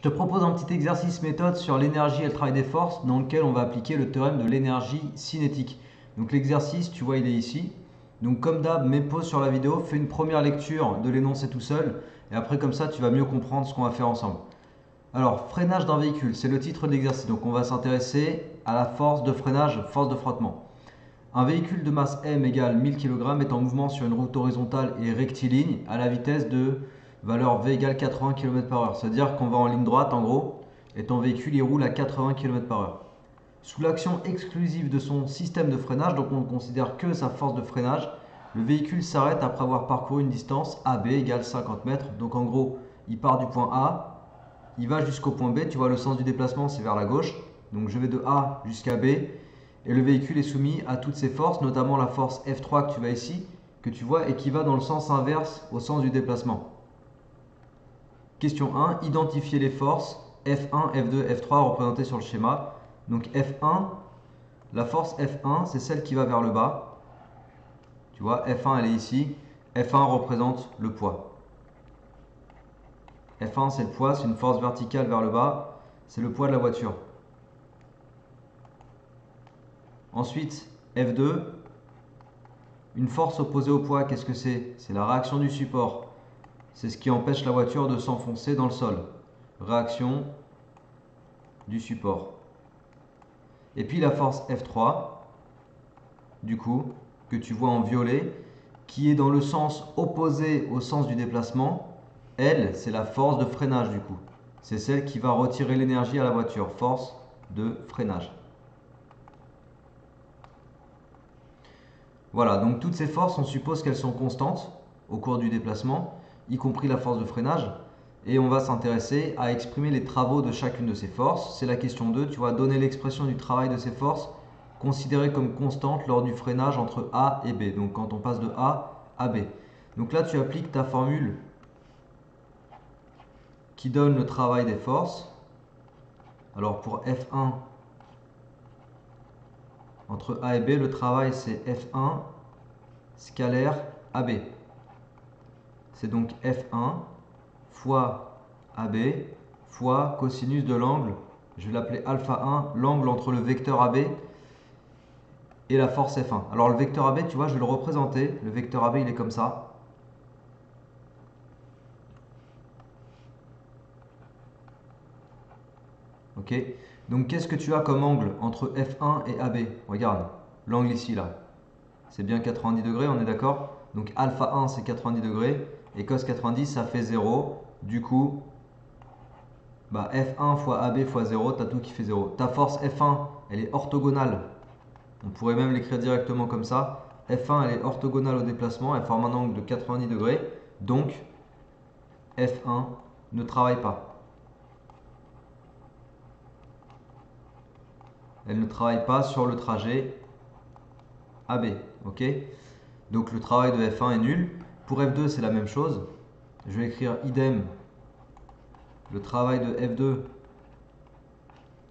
Je te propose un petit exercice méthode sur l'énergie et le travail des forces dans lequel on va appliquer le théorème de l'énergie cinétique. Donc l'exercice, tu vois, il est ici. Donc comme d'hab, mets pause sur la vidéo, fais une première lecture de l'énoncé tout seul et après comme ça tu vas mieux comprendre ce qu'on va faire ensemble. Alors, freinage d'un véhicule, c'est le titre de l'exercice. Donc on va s'intéresser à la force de freinage, force de frottement. Un véhicule de masse m égale 1000 kg est en mouvement sur une route horizontale et rectiligne à la vitesse de valeur v égale 80 km/h. C'est-à-dire qu'on va en ligne droite en gros et ton véhicule il roule à 80 km/h. Sous l'action exclusive de son système de freinage, donc on ne considère que sa force de freinage, le véhicule s'arrête après avoir parcouru une distance AB égale 50 mètres. Donc en gros, il part du point A, il va jusqu'au point B. Tu vois, le sens du déplacement c'est vers la gauche. Donc je vais de A jusqu'à B. Et le véhicule est soumis à toutes ces forces, notamment la force F3 que tu vois ici, que tu vois, et qui va dans le sens inverse au sens du déplacement. Question 1, identifier les forces F1, F2, F3 représentées sur le schéma. Donc F1, la force F1, c'est celle qui va vers le bas. Tu vois, F1 elle est ici. F1 représente le poids. F1 c'est le poids, c'est une force verticale vers le bas. C'est le poids de la voiture. Ensuite, F2, une force opposée au poids, qu'est-ce que c'est? C'est la réaction du support. C'est ce qui empêche la voiture de s'enfoncer dans le sol. Réaction du support. Et puis la force F3, du coup, que tu vois en violet, qui est dans le sens opposé au sens du déplacement. Elle, c'est la force de freinage du coup. C'est celle qui va retirer l'énergie à la voiture. Force de freinage. Voilà, donc toutes ces forces, on suppose qu'elles sont constantes au cours du déplacement, y compris la force de freinage. Et on va s'intéresser à exprimer les travaux de chacune de ces forces. C'est la question 2, tu vas donner l'expression du travail de ces forces considérées comme constantes lors du freinage entre A et B. Donc quand on passe de A à B. Donc là, tu appliques ta formule qui donne le travail des forces. Alors pour F1, entre A et B, le travail c'est F1 scalaire AB. C'est donc F1 fois AB fois cosinus de l'angle, je vais l'appeler alpha 1, l'angle entre le vecteur AB et la force F1. Alors le vecteur AB, tu vois, je vais le représenter. Le vecteur AB, il est comme ça. Ok. Donc qu'est-ce que tu as comme angle entre F1 et AB? Regarde, l'angle ici, là. C'est bien 90 degrés, on est d'accord? Donc alpha 1, c'est 90 degrés. Et cos 90, ça fait 0. Du coup, bah, F1 fois AB fois 0, tu as tout qui fait 0. Ta force F1, elle est orthogonale. On pourrait même l'écrire directement comme ça. F1, elle est orthogonale au déplacement, elle forme un angle de 90 degrés. Donc, F1 ne travaille pas. Elle ne travaille pas sur le trajet AB. Ok? Donc, le travail de F1 est nul. Pour F2, c'est la même chose. Je vais écrire idem. Le travail de F2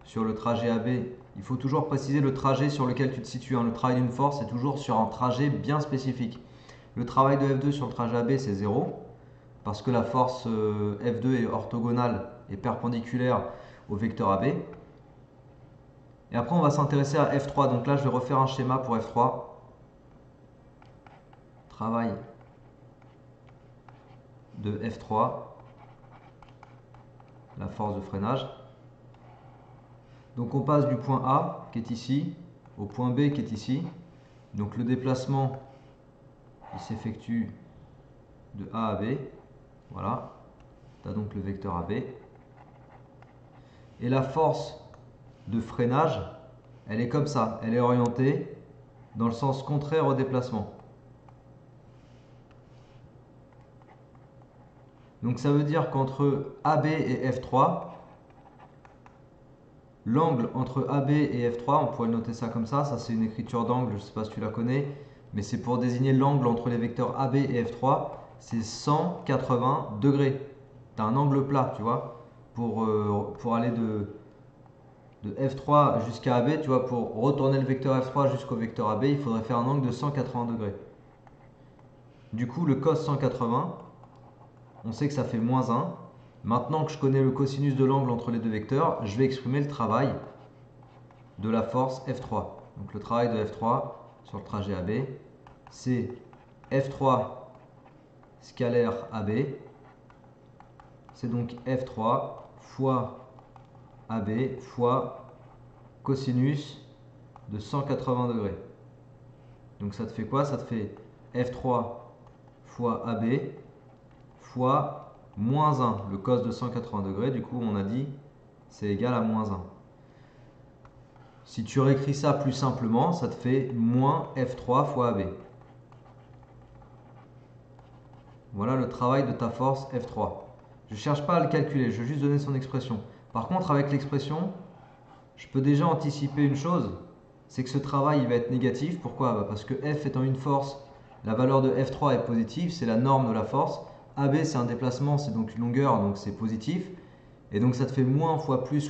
sur le trajet AB, il faut toujours préciser le trajet sur lequel tu te situes. Le travail d'une force est toujours sur un trajet bien spécifique. Le travail de F2 sur le trajet AB, c'est 0, parce que la force F2 est orthogonale et perpendiculaire au vecteur AB. Et après, on va s'intéresser à F3. Donc là, je vais refaire un schéma pour F3. Travail de F3, la force de freinage. Donc on passe du point A, qui est ici, au point B, qui est ici. Donc le déplacement, il s'effectue de A à B. Voilà. Tu as donc le vecteur AB. Et la force de freinage, elle est comme ça. Elle est orientée dans le sens contraire au déplacement. Donc ça veut dire qu'entre AB et F3, l'angle entre AB et F3, on pourrait le noter ça comme ça c'est une écriture d'angle, je ne sais pas si tu la connais, mais c'est pour désigner l'angle entre les vecteurs AB et F3, c'est 180 degrés. Tu as un angle plat, tu vois, pour aller de F3 jusqu'à AB, tu vois, pour retourner le vecteur F3 jusqu'au vecteur AB, il faudrait faire un angle de 180 degrés. Du coup, le cos 180, on sait que ça fait moins 1. Maintenant que je connais le cosinus de l'angle entre les deux vecteurs, je vais exprimer le travail de la force F3. Donc le travail de F3 sur le trajet AB, c'est F3 scalaire AB, c'est donc F3 fois AB fois cosinus de 180 degrés. Donc ça te fait quoi? Ça te fait F3 fois AB fois moins 1, le cos de 180 degrés. Du coup, on a dit c'est égal à moins 1. Si tu réécris ça plus simplement, ça te fait moins F3 fois AB. Voilà le travail de ta force F3. Je ne cherche pas à le calculer, je vais juste donner son expression. Par contre, avec l'expression, je peux déjà anticiper une chose, c'est que ce travail il va être négatif. Pourquoi? Parce que F étant une force, la valeur de F3 est positive, c'est la norme de la force. AB c'est un déplacement, c'est donc une longueur, donc c'est positif. Et donc ça te fait moins fois plus,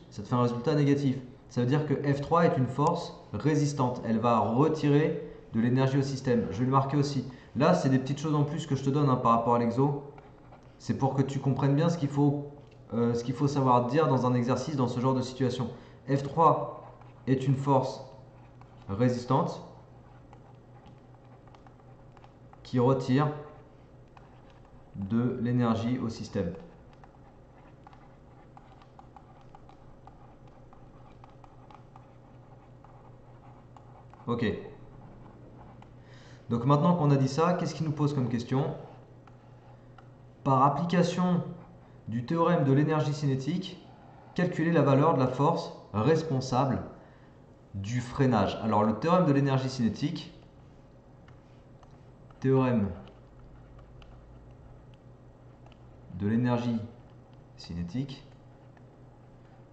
ça te fait un résultat négatif. Ça veut dire que F3 est une force résistante. Elle va retirer de l'énergie au système. Je vais le marquer aussi. Là, c'est des petites choses en plus que je te donne par rapport à l'exo. C'est pour que tu comprennes bien ce qu'il faut savoir dire dans un exercice, dans ce genre de situation. F3 est une force résistante qui retire de l'énergie au système. Ok. Donc maintenant qu'on a dit ça, qu'est-ce qu'il nous pose comme question? Par application du théorème de l'énergie cinétique, calculer la valeur de la force responsable du freinage. Alors le théorème de l'énergie cinétique, théorème de l'énergie cinétique,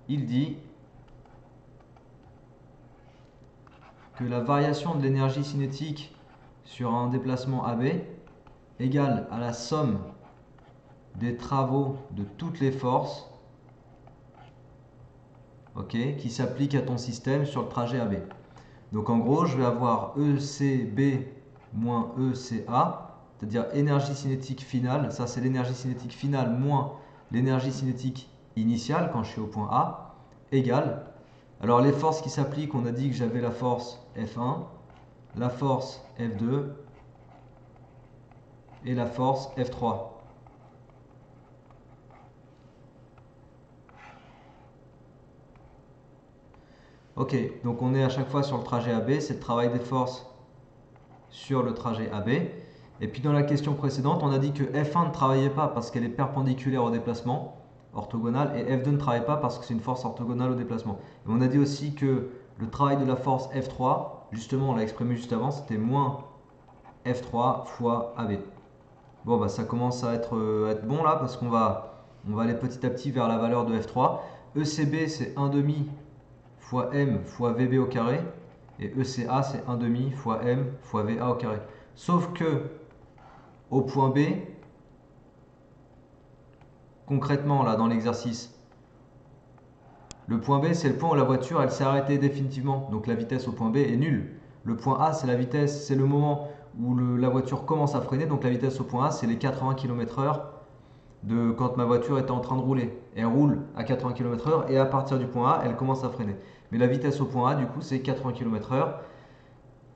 il dit que la variation de l'énergie cinétique sur un déplacement AB égale à la somme des travaux de toutes les forces qui s'appliquent à ton système sur le trajet AB. Donc en gros, je vais avoir ECB moins ECA, c'est-à-dire énergie cinétique finale. Ça, c'est l'énergie cinétique finale moins l'énergie cinétique initiale quand je suis au point A, égale. Alors les forces qui s'appliquent, on a dit que j'avais la force F1, la force F2 et la force F3. Ok, donc on est à chaque fois sur le trajet AB, c'est le travail des forces sur le trajet AB. Et puis dans la question précédente, on a dit que F1 ne travaillait pas parce qu'elle est perpendiculaire au déplacement, orthogonale, et F2 ne travaille pas parce que c'est une force orthogonale au déplacement. Et on a dit aussi que le travail de la force F3, justement on l'a exprimé juste avant, c'était moins F3 fois AB. Bon bah ça commence à être bon là parce on va aller petit à petit vers la valeur de F3. ECB c'est 1,5 fois M fois VB au carré. Et ECA, c'est 1,5 fois M fois VA au carré. Sauf que, au point B, concrètement, là, dans l'exercice, le point B, c'est le point où la voiture, elle s'est arrêtée définitivement. Donc la vitesse au point B est nulle. Le point A, c'est la vitesse, c'est le moment où la voiture commence à freiner. Donc la vitesse au point A, c'est les 80 km/h de quand ma voiture était en train de rouler. Et elle roule à 80 km/h et à partir du point A, elle commence à freiner. Mais la vitesse au point A, du coup, c'est 80 km/h.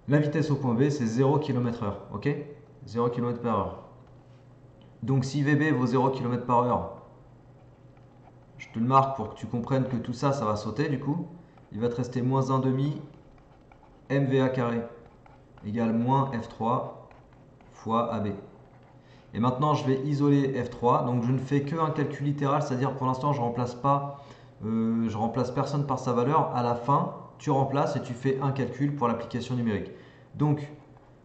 La vitesse au point B, c'est 0 km/h. Ok? 0 km/h. Donc si VB vaut 0 km/h, je te le marque pour que tu comprennes que tout ça, ça va sauter du coup. Il va te rester moins 1,5 MVA carré égale moins F3 fois AB. Et maintenant, je vais isoler F3. Donc je ne fais qu'un calcul littéral, c'est-à-dire pour l'instant, je remplace personne par sa valeur. À la fin, tu remplaces et tu fais un calcul pour l'application numérique. Donc,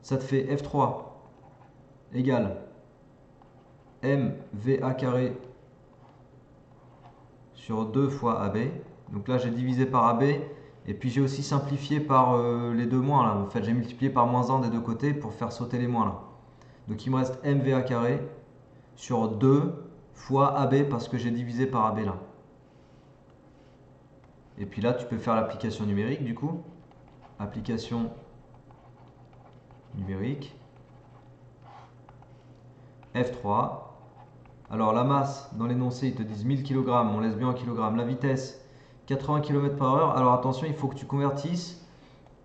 ça te fait F3 égale MVA carré sur 2 fois AB. Donc là, j'ai divisé par AB. Et puis j'ai aussi simplifié par les deux moins là. En fait, j'ai multiplié par moins 1 des deux côtés pour faire sauter les moins là. Donc il me reste MVA carré sur 2 fois AB parce que j'ai divisé par AB là. Et puis là, tu peux faire l'application numérique du coup. Application numérique. F3 Alors la masse, dans l'énoncé, ils te disent 1000 kg, on laisse bien en kilogrammes. La vitesse, 80 km/h. Alors attention, il faut que tu convertisses.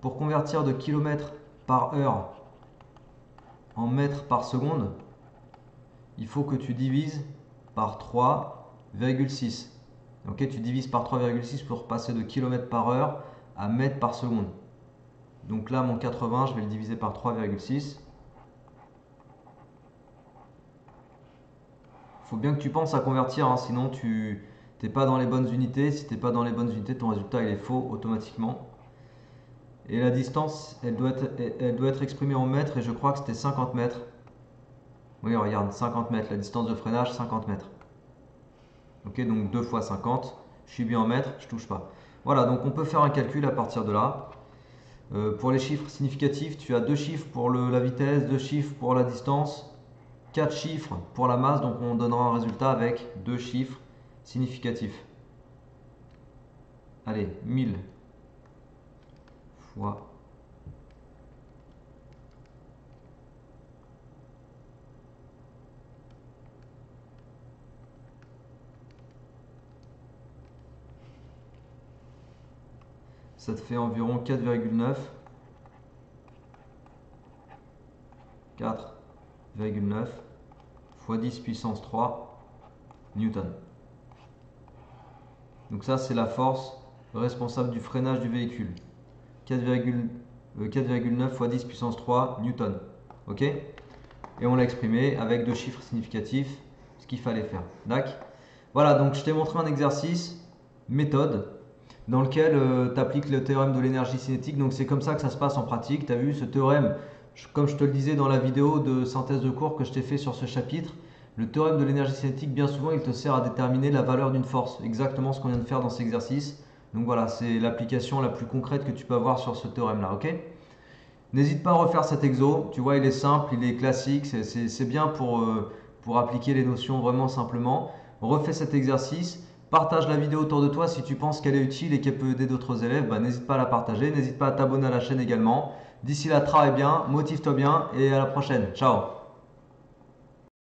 Pour convertir de km par heure en mètres par seconde, il faut que tu divises par 3,6. Ok, tu divises par 3,6 pour passer de km par heure à mètres par seconde. Donc là, mon 80, je vais le diviser par 3,6. Il faut bien que tu penses à convertir, hein, sinon tu n'es pas dans les bonnes unités. Si tu n'es pas dans les bonnes unités, ton résultat il est faux automatiquement. Et la distance, elle doit être exprimée en mètres et je crois que c'était 50 mètres. Oui, regarde, 50 mètres, la distance de freinage, 50 mètres. Ok, donc 2 fois 50, je suis bien en mètres, je touche pas. Voilà, donc on peut faire un calcul à partir de là. Pour les chiffres significatifs, tu as 2 chiffres pour la vitesse, 2 chiffres pour la distance, 4 chiffres pour la masse, donc on donnera un résultat avec 2 chiffres significatifs. Allez, 1000 fois ça te fait environ 4,9 fois 10 puissance 3 newton. Donc ça, c'est la force responsable du freinage du véhicule. 4,9 fois 10 puissance 3 newton. Ok? Et on l'a exprimé avec 2 chiffres significatifs, ce qu'il fallait faire. D'accord? Voilà, donc je t'ai montré un exercice, méthode, dans lequel tu appliques le théorème de l'énergie cinétique. Donc c'est comme ça que ça se passe en pratique. Tu as vu ce théorème, comme je te le disais dans la vidéo de synthèse de cours que je t'ai fait sur ce chapitre, le théorème de l'énergie cinétique, bien souvent, il te sert à déterminer la valeur d'une force. Exactement ce qu'on vient de faire dans cet exercice. Donc voilà, c'est l'application la plus concrète que tu peux avoir sur ce théorème-là, ok? N'hésite pas à refaire cet exo. Tu vois, il est simple, il est classique. C'est bien pour appliquer les notions vraiment simplement. Refais cet exercice. Partage la vidéo autour de toi si tu penses qu'elle est utile et qu'elle peut aider d'autres élèves. Bah, n'hésite pas à la partager. N'hésite pas à t'abonner à la chaîne également. D'ici là, travaille bien, motive-toi bien et à la prochaine. Ciao!